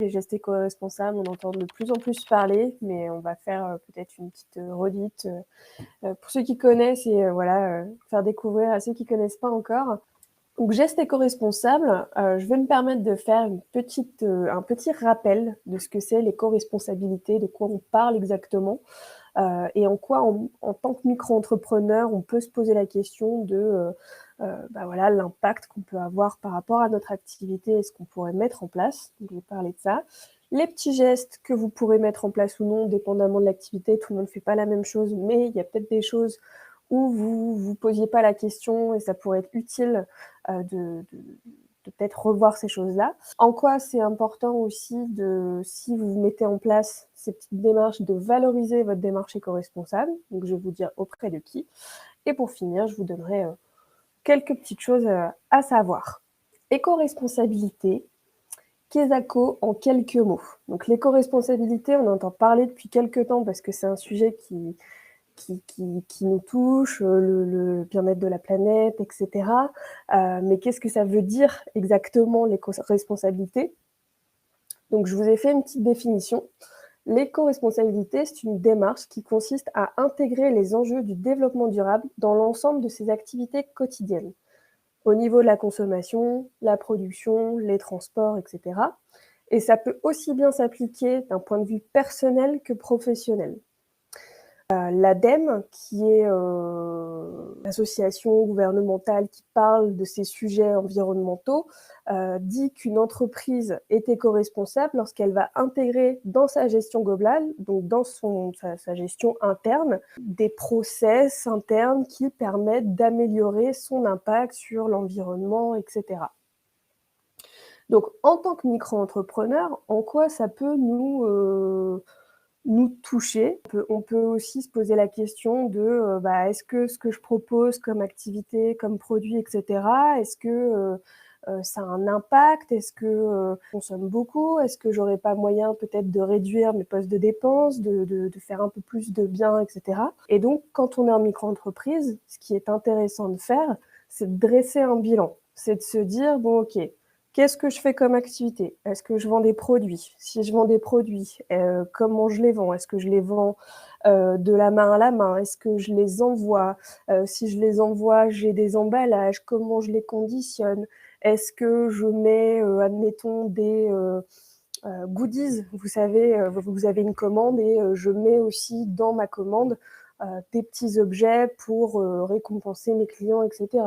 les gestes éco-responsables, on entend de plus en plus parler, mais on va faire peut-être une petite redite pour ceux qui connaissent et faire découvrir à ceux qui connaissent pas encore. Donc, geste éco-responsable, je vais me permettre de faire un petit rappel de ce que c'est l'éco-responsabilité, de quoi on parle exactement, et en quoi, en tant que micro-entrepreneur, on peut se poser la question de l'impact qu'on peut avoir par rapport à notre activité et ce qu'on pourrait mettre en place. Donc, je vais parler de ça. Les petits gestes que vous pourrez mettre en place ou non, dépendamment de l'activité, tout le monde ne fait pas la même chose, mais il y a peut-être des choses où vous posiez pas la question et ça pourrait être utile de peut-être revoir ces choses-là. En quoi c'est important aussi si vous mettez en place ces petites démarches, de valoriser votre démarche éco-responsable. Donc, je vais vous dire auprès de qui. Et pour finir, je vous donnerai quelques petites choses à savoir. Éco-responsabilité, Kesako en quelques mots. Donc, l'éco-responsabilité, on entend parler depuis quelques temps parce que c'est un sujet qui nous touche, le bien-être de la planète, etc. Mais qu'est-ce que ça veut dire exactement l'éco-responsabilité? Donc, je vous ai fait une petite définition. L'éco-responsabilité, c'est une démarche qui consiste à intégrer les enjeux du développement durable dans l'ensemble de ses activités quotidiennes, au niveau de la consommation, la production, les transports, etc. Et ça peut aussi bien s'appliquer d'un point de vue personnel que professionnel. L'ADEME, qui est l'association gouvernementale qui parle de ces sujets environnementaux, dit qu'une entreprise est éco-responsable lorsqu'elle va intégrer dans sa gestion globale, donc dans sa gestion interne, des process internes qui permettent d'améliorer son impact sur l'environnement, etc. Donc, en tant que micro-entrepreneur, en quoi ça peut nous toucher? On peut aussi se poser la question de est-ce que ce que je propose comme activité, comme produit, etc., est-ce que ça a un impact? Est-ce que je consomme beaucoup? Est-ce que j'aurais pas moyen peut-être de réduire mes postes de dépenses, de faire un peu plus de bien, etc. Et donc, quand on est en micro-entreprise, ce qui est intéressant de faire, c'est de dresser un bilan. C'est de se dire, bon, ok, qu'est-ce que je fais comme activité? Est-ce que je vends des produits? Si je vends des produits, comment je les vends? Est-ce que je les vends de la main à la main? Est-ce que je les envoie? Si je les envoie, j'ai des emballages. Comment je les conditionne? Est-ce que je mets, admettons, des goodies? Vous savez, vous avez une commande et je mets aussi dans ma commande des petits objets pour récompenser mes clients, etc.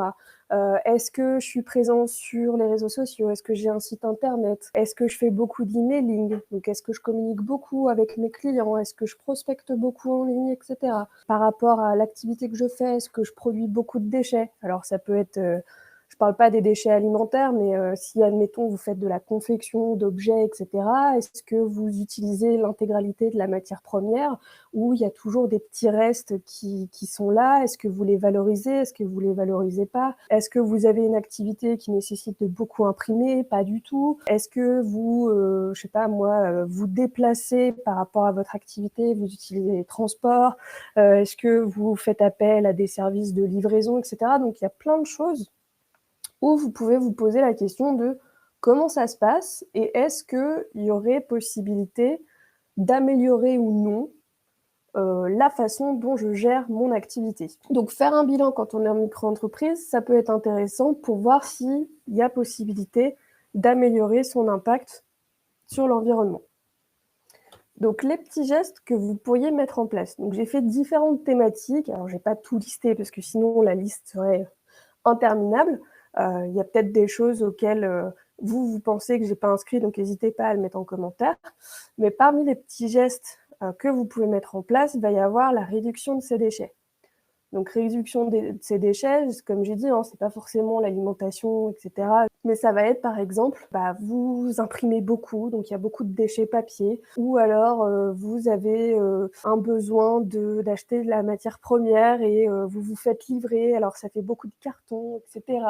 Est-ce que je suis présente sur les réseaux sociaux? Est-ce que j'ai un site internet? Est-ce que je fais beaucoup d'emailing? Donc, est-ce que je communique beaucoup avec mes clients? Est-ce que je prospecte beaucoup en ligne, etc. Par rapport à l'activité que je fais, est-ce que je produis beaucoup de déchets? Alors, ça peut être... je parle pas des déchets alimentaires, mais si, admettons, vous faites de la confection d'objets, etc., est-ce que vous utilisez l'intégralité de la matière première ou il y a toujours des petits restes qui sont là? Est-ce que vous les valorisez? Est-ce que vous les valorisez pas? Est-ce que vous avez une activité qui nécessite de beaucoup imprimer? Pas du tout. Est-ce que vous, je sais pas moi, vous déplacez par rapport à votre activité? Vous utilisez les transports? Est-ce que vous faites appel à des services de livraison, etc. Donc, il y a plein de choses où vous pouvez vous poser la question de comment ça se passe et est-ce qu'il y aurait possibilité d'améliorer ou non la façon dont je gère mon activité. Donc, faire un bilan quand on est en micro-entreprise, ça peut être intéressant pour voir s'il y a possibilité d'améliorer son impact sur l'environnement. Donc, les petits gestes que vous pourriez mettre en place. Donc, j'ai fait différentes thématiques. Alors, je n'ai pas tout listé parce que sinon, la liste serait interminable. Il y a peut-être des choses auxquelles vous pensez que je n'ai pas inscrit, donc n'hésitez pas à le mettre en commentaire. Mais parmi les petits gestes que vous pouvez mettre en place, il va y avoir la réduction de ces déchets. Donc, réduction de ces déchets, comme j'ai dit, hein, c'est pas forcément l'alimentation, etc. Mais ça va être, par exemple, vous imprimez beaucoup, donc il y a beaucoup de déchets papier, ou alors vous avez un besoin d'acheter de la matière première et vous vous faites livrer, alors ça fait beaucoup de carton, etc.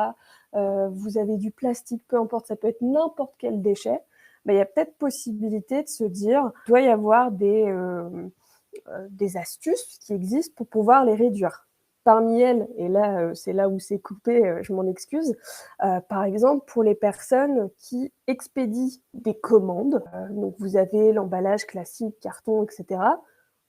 Vous avez du plastique, peu importe, ça peut être n'importe quel déchet. Il y a peut-être possibilité de se dire, il doit y avoir des astuces qui existent pour pouvoir les réduire. Parmi elles, et là, c'est là où c'est coupé, je m'en excuse, par exemple, pour les personnes qui expédient des commandes, donc vous avez l'emballage classique, carton et cetera.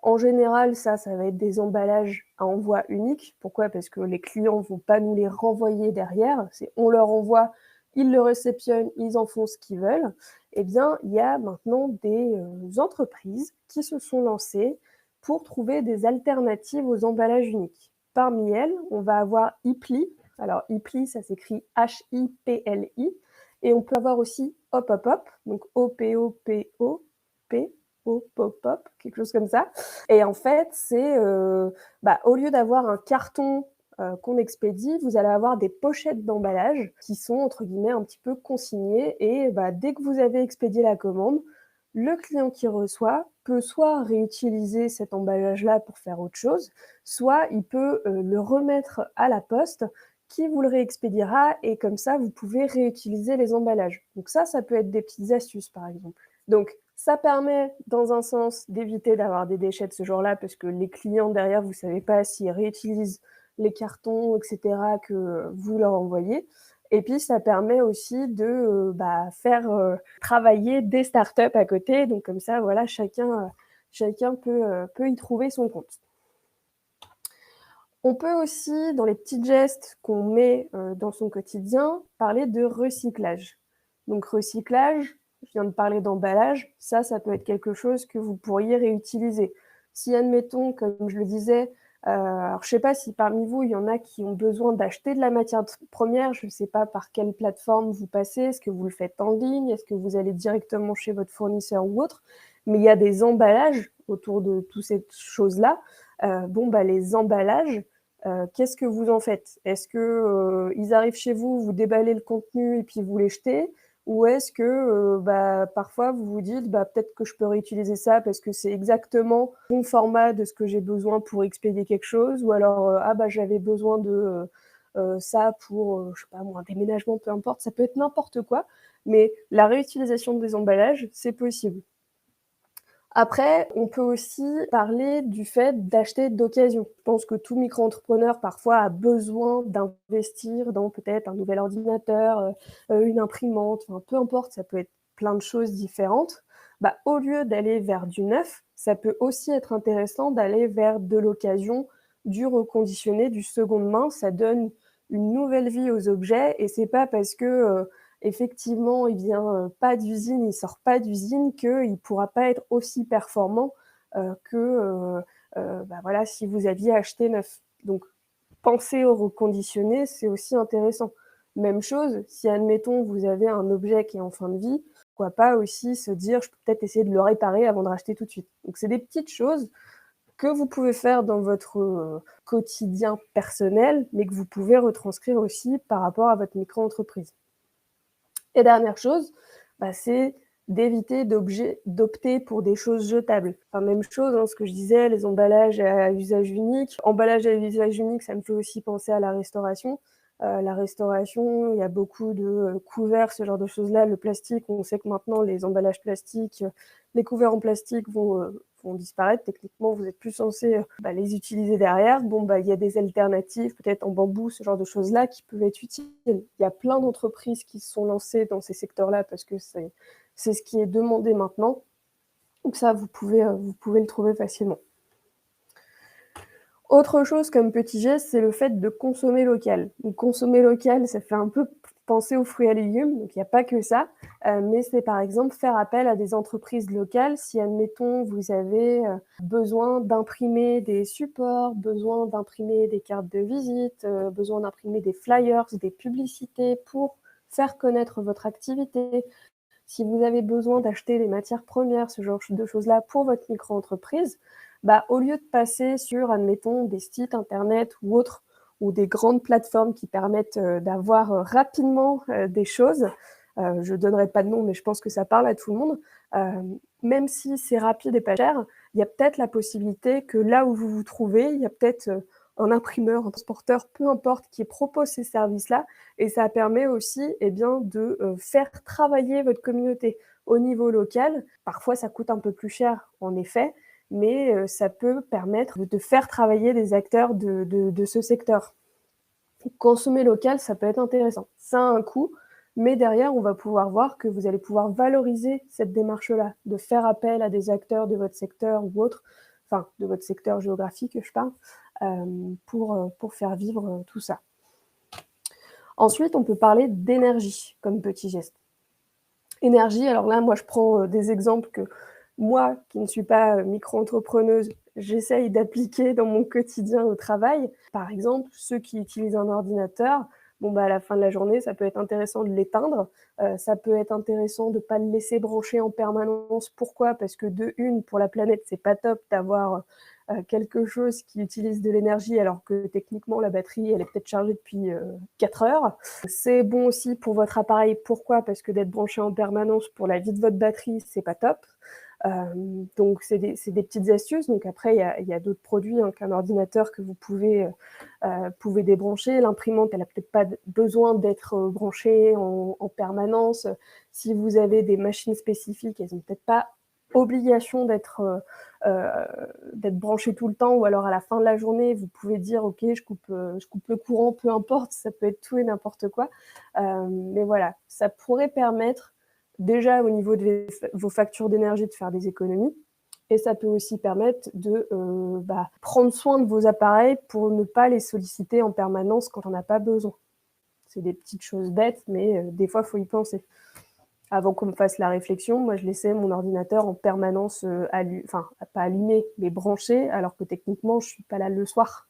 En général, ça va être des emballages à envoi unique. Pourquoi? Parce que les clients vont pas nous les renvoyer derrière. C'est on leur envoie, ils le réceptionnent, ils en font ce qu'ils veulent. Eh bien, il y a maintenant des, entreprises qui se sont lancées pour trouver des alternatives aux emballages uniques. Parmi elles, on va avoir Hipli. Alors Hipli, ça s'écrit H-I-P-L-I. Et on peut avoir aussi Hop Hop Hop, donc O-P-O-P-O-P, Hop Hop, quelque chose comme ça. Et en fait, c'est au lieu d'avoir un carton qu'on expédie, vous allez avoir des pochettes d'emballage qui sont entre guillemets un petit peu consignées. Et dès que vous avez expédié la commande, le client qui reçoit peut soit réutiliser cet emballage-là pour faire autre chose, soit il peut le remettre à la poste qui vous le réexpédiera et comme ça, vous pouvez réutiliser les emballages. Donc ça peut être des petites astuces par exemple. Donc ça permet dans un sens d'éviter d'avoir des déchets de ce genre-là parce que les clients derrière, vous ne savez pas s'ils réutilisent les cartons, etc., que vous leur envoyez. Et puis, ça permet aussi de faire travailler des startups à côté. Donc, comme ça, voilà, chacun peut y trouver son compte. On peut aussi, dans les petits gestes qu'on met dans son quotidien, parler de recyclage. Donc, recyclage, je viens de parler d'emballage, ça peut être quelque chose que vous pourriez réutiliser. Si, admettons, comme je le disais, alors je ne sais pas si parmi vous, il y en a qui ont besoin d'acheter de la matière première, je ne sais pas par quelle plateforme vous passez, est-ce que vous le faites en ligne, est-ce que vous allez directement chez votre fournisseur ou autre, mais il y a des emballages autour de toutes ces choses-là. Les emballages, qu'est-ce que vous en faites? Est-ce que ils arrivent chez vous, vous déballez le contenu et puis vous les jetez? Ou est-ce que parfois vous vous dites peut-être que je peux réutiliser ça parce que c'est exactement le bon format de ce que j'ai besoin pour expédier quelque chose, ou alors j'avais besoin de ça pour je sais pas moi, un déménagement, peu importe, ça peut être n'importe quoi, mais la réutilisation des emballages, c'est possible. Après, on peut aussi parler du fait d'acheter d'occasion. Je pense que tout micro-entrepreneur, parfois, a besoin d'investir dans peut-être un nouvel ordinateur, une imprimante, enfin, peu importe, ça peut être plein de choses différentes. Au lieu d'aller vers du neuf, ça peut aussi être intéressant d'aller vers de l'occasion, du reconditionné, du seconde main. Ça donne une nouvelle vie aux objets et c'est pas parce que effectivement, il vient pas d'usine, il sort pas d'usine, qu'il pourra pas être aussi performant que voilà, si vous aviez acheté neuf. Donc, penser au reconditionné, c'est aussi intéressant. Même chose, si admettons vous avez un objet qui est en fin de vie, pourquoi pas aussi se dire je peux peut-être essayer de le réparer avant de racheter tout de suite. Donc c'est des petites choses que vous pouvez faire dans votre quotidien personnel, mais que vous pouvez retranscrire aussi par rapport à votre micro-entreprise. Et dernière chose, c'est d'éviter d'opter pour des choses jetables. Enfin, même chose, ce que je disais, les emballages à usage unique. Emballage à usage unique, ça me fait aussi penser à la restauration. La restauration, il y a beaucoup de couverts, ce genre de choses-là. Le plastique, on sait que maintenant, les emballages plastiques, les couverts en plastique vont disparaître. Techniquement, vous êtes plus censé les utiliser derrière. Il y a des alternatives, peut-être en bambou, ce genre de choses-là, qui peuvent être utiles. Il y a plein d'entreprises qui se sont lancées dans ces secteurs-là parce que c'est ce qui est demandé maintenant. Donc ça, vous pouvez le trouver facilement. Autre chose comme petit geste, c'est le fait de consommer local. Donc consommer local, ça fait un peu penser aux fruits et légumes, donc il n'y a pas que ça, mais c'est par exemple faire appel à des entreprises locales si, admettons, vous avez besoin d'imprimer des supports, besoin d'imprimer des cartes de visite, besoin d'imprimer des flyers, des publicités pour faire connaître votre activité. Si vous avez besoin d'acheter des matières premières, ce genre de choses-là pour votre micro-entreprise, au lieu de passer sur, admettons, des sites internet ou autres, ou des grandes plateformes qui permettent d'avoir rapidement des choses, je ne donnerai pas de nom, mais je pense que ça parle à tout le monde, même si c'est rapide et pas cher, il y a peut-être la possibilité que là où vous vous trouvez, il y a peut-être un imprimeur, un transporteur, peu importe, qui propose ces services-là, et ça permet aussi de faire travailler votre communauté au niveau local. Parfois, ça coûte un peu plus cher, en effet, mais ça peut permettre de faire travailler des acteurs de ce secteur. Consommer local, ça peut être intéressant. Ça a un coût, mais derrière, on va pouvoir voir que vous allez pouvoir valoriser cette démarche-là, de faire appel à des acteurs de votre secteur ou autre, enfin de votre secteur géographique, je parle, pour faire vivre tout ça. Ensuite, on peut parler d'énergie comme petit geste. Énergie, alors là, moi, je prends des exemples que moi, qui ne suis pas micro-entrepreneuse, j'essaye d'appliquer dans mon quotidien au travail. Par exemple, ceux qui utilisent un ordinateur, bon, bah, à la fin de la journée, ça peut être intéressant de l'éteindre. Ça peut être intéressant de ne pas le laisser brancher en permanence. Pourquoi? Parce que de une, pour la planète, c'est pas top d'avoir quelque chose qui utilise de l'énergie alors que techniquement la batterie elle est peut-être chargée depuis 4 heures. C'est bon aussi pour votre appareil. Pourquoi? Parce que d'être branché en permanence pour la vie de votre batterie, c'est pas top. Donc c'est des petites astuces. Donc après, il y a d'autres produits qu'un ordinateur que vous pouvez débrancher. L'imprimante, elle a peut-être pas besoin d'être branchée en permanence. Si vous avez des machines spécifiques, elles n'ont peut-être pas obligation d'être branchées tout le temps, ou alors à la fin de la journée, vous pouvez dire ok, je coupe le courant, peu importe, ça peut être tout et n'importe quoi. Mais voilà, ça pourrait permettre déjà au niveau de vos factures d'énergie de faire des économies, et ça peut aussi permettre de prendre soin de vos appareils pour ne pas les solliciter en permanence quand on n'a pas besoin. C'est des petites choses bêtes, mais des fois, il faut y penser. Avant qu'on me fasse la réflexion, moi, je laissais mon ordinateur en permanence pas allumé, mais branché, alors que techniquement, je ne suis pas là le soir.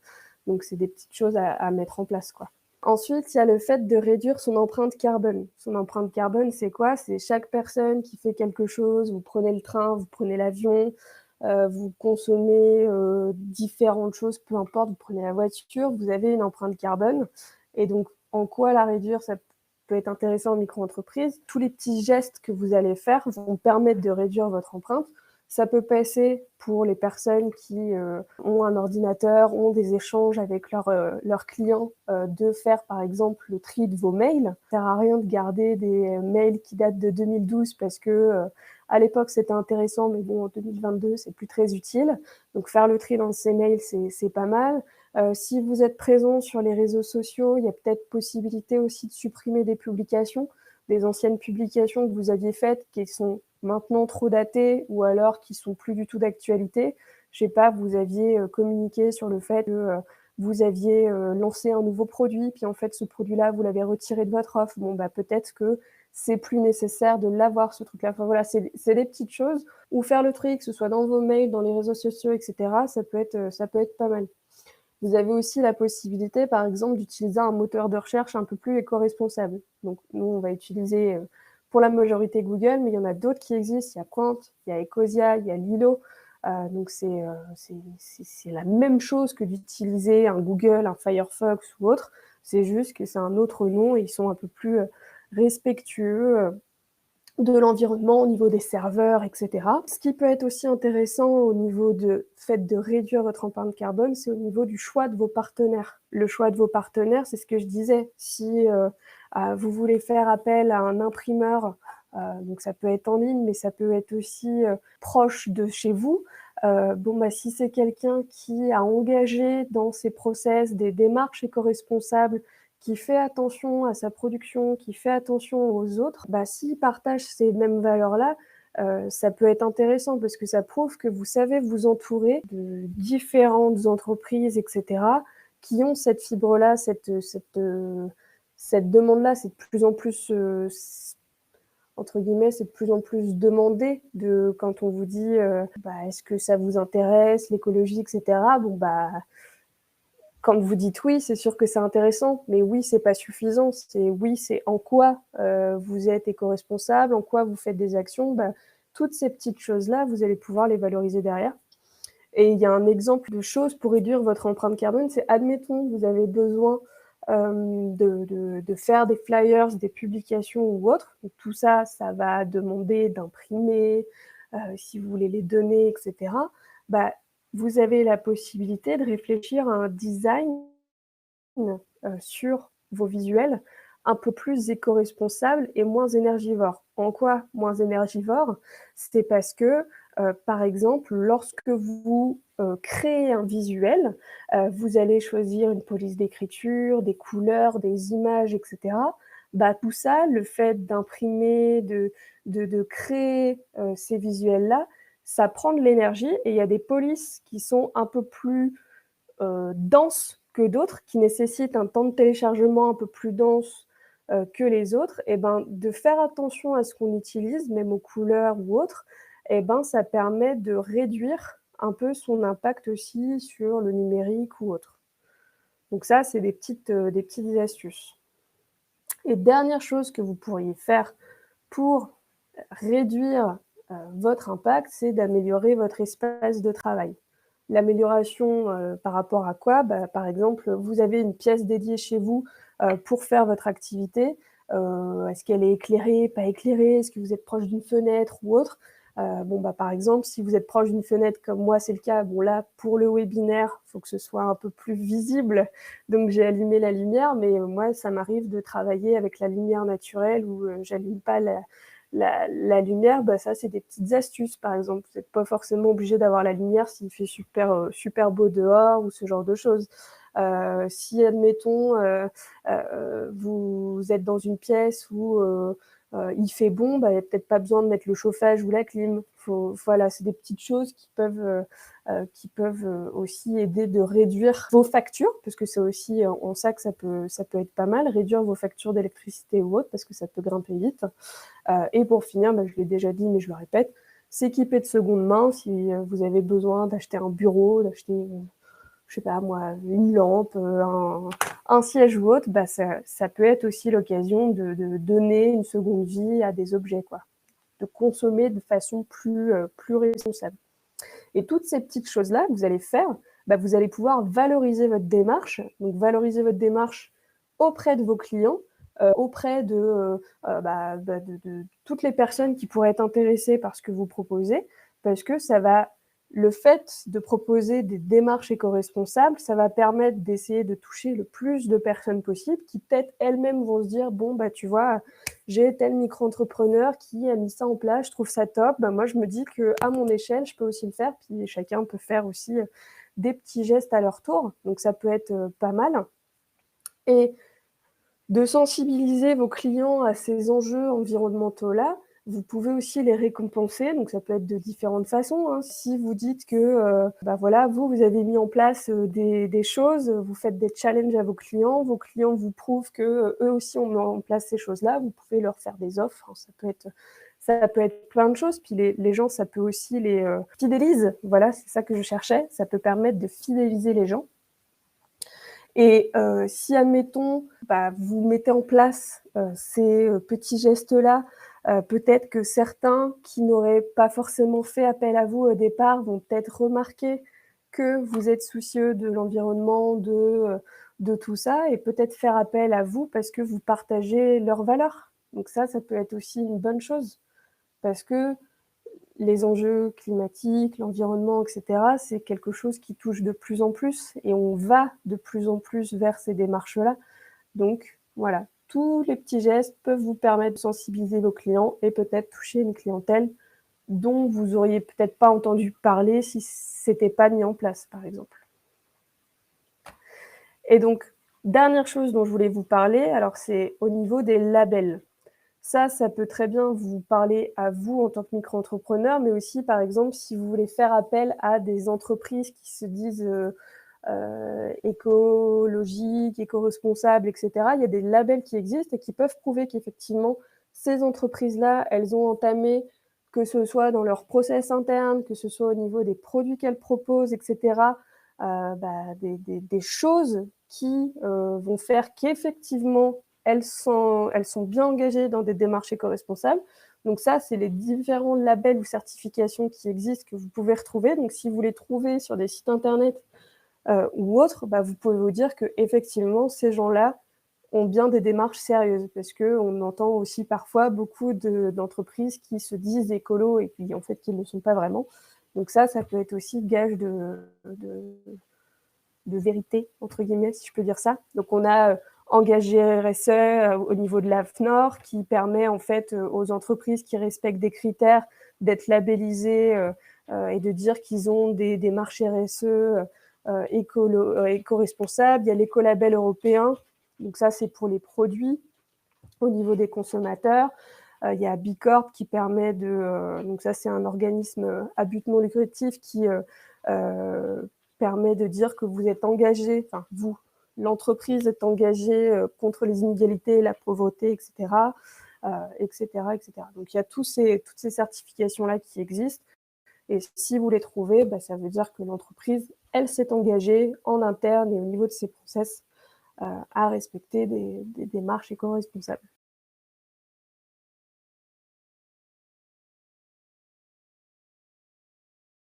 Donc, c'est des petites choses à mettre en place, quoi. Ensuite, il y a le fait de réduire son empreinte carbone. Son empreinte carbone, c'est quoi? C'est chaque personne qui fait quelque chose. Vous prenez le train, vous prenez l'avion, vous consommez différentes choses, peu importe, vous prenez la voiture, vous avez une empreinte carbone. Et donc, en quoi la réduire? Ça peut être intéressant en micro-entreprise. Tous les petits gestes que vous allez faire vont permettre de réduire votre empreinte. Ça peut passer pour les personnes qui ont un ordinateur, ont des échanges avec leurs clients, de faire par exemple le tri de vos mails. Ça ne sert à rien de garder des mails qui datent de 2012 parce que à l'époque c'était intéressant, mais bon, en 2022 c'est plus très utile. Donc faire le tri dans ces mails, c'est pas mal. Si vous êtes présent sur les réseaux sociaux, il y a peut-être possibilité aussi de supprimer des publications, des anciennes publications que vous aviez faites qui sont maintenant trop datées ou alors qui sont plus du tout d'actualité. Je sais pas, vous aviez communiqué sur le fait que vous aviez lancé un nouveau produit, puis en fait ce produit-là, vous l'avez retiré de votre offre. Bon, bah peut-être que c'est plus nécessaire de l'avoir, ce truc-là. Enfin voilà, c'est des petites choses. Ou faire le tri, que ce soit dans vos mails, dans les réseaux sociaux, etc. Ça peut être pas mal. Vous avez aussi la possibilité, par exemple, d'utiliser un moteur de recherche un peu plus éco-responsable. Donc, nous, on va utiliser pour la majorité Google, mais il y en a d'autres qui existent. Il y a Quant, il y a Ecosia, il y a Lilo. Donc, c'est la même chose que d'utiliser un Google, un Firefox ou autre. C'est juste que c'est un autre nom et ils sont un peu plus respectueux de l'environnement au niveau des serveurs, etc. Ce qui peut être aussi intéressant au niveau de fait de réduire votre empreinte carbone, c'est au niveau du choix de vos partenaires. Le choix de vos partenaires, c'est ce que je disais. Si vous voulez faire appel à un imprimeur, donc ça peut être en ligne, mais ça peut être aussi proche de chez vous. Si c'est quelqu'un qui a engagé dans ses process des démarches éco-responsables, qui fait attention à sa production, qui fait attention aux autres, s'il partage ces mêmes valeurs-là, ça peut être intéressant parce que ça prouve que vous savez vous entourer de différentes entreprises, etc., qui ont cette fibre-là, cette demande-là. C'est de plus en plus, entre guillemets, c'est de plus en plus demandé quand on vous dit est-ce que ça vous intéresse, l'écologie, etc. Quand vous dites oui, c'est sûr que c'est intéressant, mais oui, c'est pas suffisant. C'est en quoi vous êtes éco-responsable, en quoi vous faites des actions. Toutes ces petites choses-là, vous allez pouvoir les valoriser derrière. Et il y a un exemple de choses pour réduire votre empreinte carbone, c'est admettons vous avez besoin de faire des flyers, des publications ou autres. Donc, tout ça, ça va demander d'imprimer, si vous voulez les donner, etc. Vous avez la possibilité de réfléchir à un design sur vos visuels un peu plus éco-responsable et moins énergivore. En quoi moins énergivore? C'est parce que, par exemple, lorsque vous, créez un visuel, vous allez choisir une police d'écriture, des couleurs, des images et cetera. Bah, tout ça, le fait d'imprimer, de créer, ces visuels-là, ça prend de l'énergie et il y a des polices qui sont un peu plus, denses que d'autres, qui nécessitent un temps de téléchargement un peu plus dense, que les autres et ben, de faire attention à ce qu'on utilise, même aux couleurs ou autres et ben, ça permet de réduire un peu son impact aussi sur le numérique ou autre. Donc ça, c'est des petites astuces. Et dernière chose que vous pourriez faire pour réduire, votre impact, c'est d'améliorer votre espace de travail. L'amélioration, par rapport à quoi? Bah, par exemple, vous avez une pièce dédiée chez vous, pour faire votre activité. Est-ce qu'elle est éclairée, pas éclairée? Est-ce que vous êtes proche d'une fenêtre ou autre? Bon, bah, par exemple, si vous êtes proche d'une fenêtre comme moi, c'est le cas, bon là, pour le webinaire, il faut que ce soit un peu plus visible, donc j'ai allumé la lumière, mais moi, ça m'arrive de travailler avec la lumière naturelle ou j'allume pas la lumière, bah, ça, c'est des petites astuces, par exemple. Vous n'êtes pas forcément obligé d'avoir la lumière s'il fait super beau dehors ou ce genre de choses. Si, admettons, vous êtes dans une pièce où il fait bon, bah, il n'y a peut-être pas besoin de mettre le chauffage ou la clim. Voilà, c'est des petites choses qui peuvent aussi aider de réduire vos factures, parce que c'est aussi en ça que ça peut être pas mal, réduire vos factures d'électricité ou autre, parce que ça peut grimper vite. Et pour finir, bah, je l'ai déjà dit, mais je le répète, s'équiper de seconde main si vous avez besoin d'acheter un bureau, d'acheter, je sais pas moi, une lampe, un siège ou autre, bah ça peut être aussi l'occasion de donner une seconde vie à des objets, quoi. De consommer de façon plus responsable. Et toutes ces petites choses-là que vous allez faire, bah, vous allez pouvoir valoriser votre démarche. Donc, valoriser votre démarche auprès de vos clients, auprès de toutes les personnes qui pourraient être intéressées par ce que vous proposez, parce que le fait de proposer des démarches éco-responsables, ça va permettre d'essayer de toucher le plus de personnes possible qui peut-être elles-mêmes vont se dire, bon, bah, tu vois, j'ai tel micro-entrepreneur qui a mis ça en place, je trouve ça top. Bah, moi, je me dis qu'à mon échelle, je peux aussi le faire. Puis chacun peut faire aussi des petits gestes à leur tour. Donc, ça peut être pas mal. Et de sensibiliser vos clients à ces enjeux environnementaux-là, vous pouvez aussi les récompenser, donc ça peut être de différentes façons, hein. Si vous dites que, bah, voilà, vous avez mis en place, des choses, vous faites des challenges à vos clients vous prouvent que, eux aussi ont mis en place ces choses-là, vous pouvez leur faire des offres, hein. Ça peut être plein de choses, puis les gens, ça peut aussi les, fidélise, voilà, c'est ça que je cherchais, ça peut permettre de fidéliser les gens. Et si, admettons, bah, vous mettez en place ces petits gestes-là, peut-être que certains qui n'auraient pas forcément fait appel à vous au départ vont peut-être remarquer que vous êtes soucieux de l'environnement, de tout ça, et peut-être faire appel à vous parce que vous partagez leurs valeurs. Donc ça peut être aussi une bonne chose parce que les enjeux climatiques, l'environnement, et cetera, c'est quelque chose qui touche de plus en plus et on va de plus en plus vers ces démarches-là. Donc voilà, tous les petits gestes peuvent vous permettre de sensibiliser vos clients et peut-être toucher une clientèle dont vous auriez peut-être pas entendu parler si c'était pas mis en place, par exemple. Et donc, dernière chose dont je voulais vous parler, alors c'est au niveau des labels. Ça peut très bien vous parler à vous en tant que micro-entrepreneur, mais aussi, par exemple, si vous voulez faire appel à des entreprises qui se disent écologiques, éco-responsables, etc. Il y a des labels qui existent et qui peuvent prouver qu'effectivement, ces entreprises-là, elles ont entamé, que ce soit dans leur process interne, que ce soit au niveau des produits qu'elles proposent, etc., des choses qui vont faire qu'effectivement, elles sont bien engagées dans des démarches éco-responsables. Donc ça, c'est les différents labels ou certifications qui existent que vous pouvez retrouver. Donc si vous les trouvez sur des sites internet ou autres, bah, vous pouvez vous dire qu'effectivement, ces gens-là ont bien des démarches sérieuses parce qu'on entend aussi parfois beaucoup d'entreprises qui se disent écolo et puis en fait qui ne le sont pas vraiment. Donc ça peut être aussi gage de vérité, entre guillemets, si je peux dire ça. Donc on a engagé RSE au niveau de l'AFNOR, qui permet en fait aux entreprises qui respectent des critères d'être labellisées et de dire qu'ils ont des démarches RSE éco-responsables. Il y a l'écolabel européen, donc ça c'est pour les produits au niveau des consommateurs. Il y a Bicorp qui permet donc ça c'est un organisme à but non lucratif qui permet de dire que vous êtes engagé, enfin vous, l'entreprise est engagée contre les inégalités, la pauvreté, etc., etc., etc. Donc il y a toutes ces certifications-là qui existent. Et si vous les trouvez, bah, ça veut dire que l'entreprise, elle s'est engagée en interne et au niveau de ses process à respecter des démarches éco-responsables.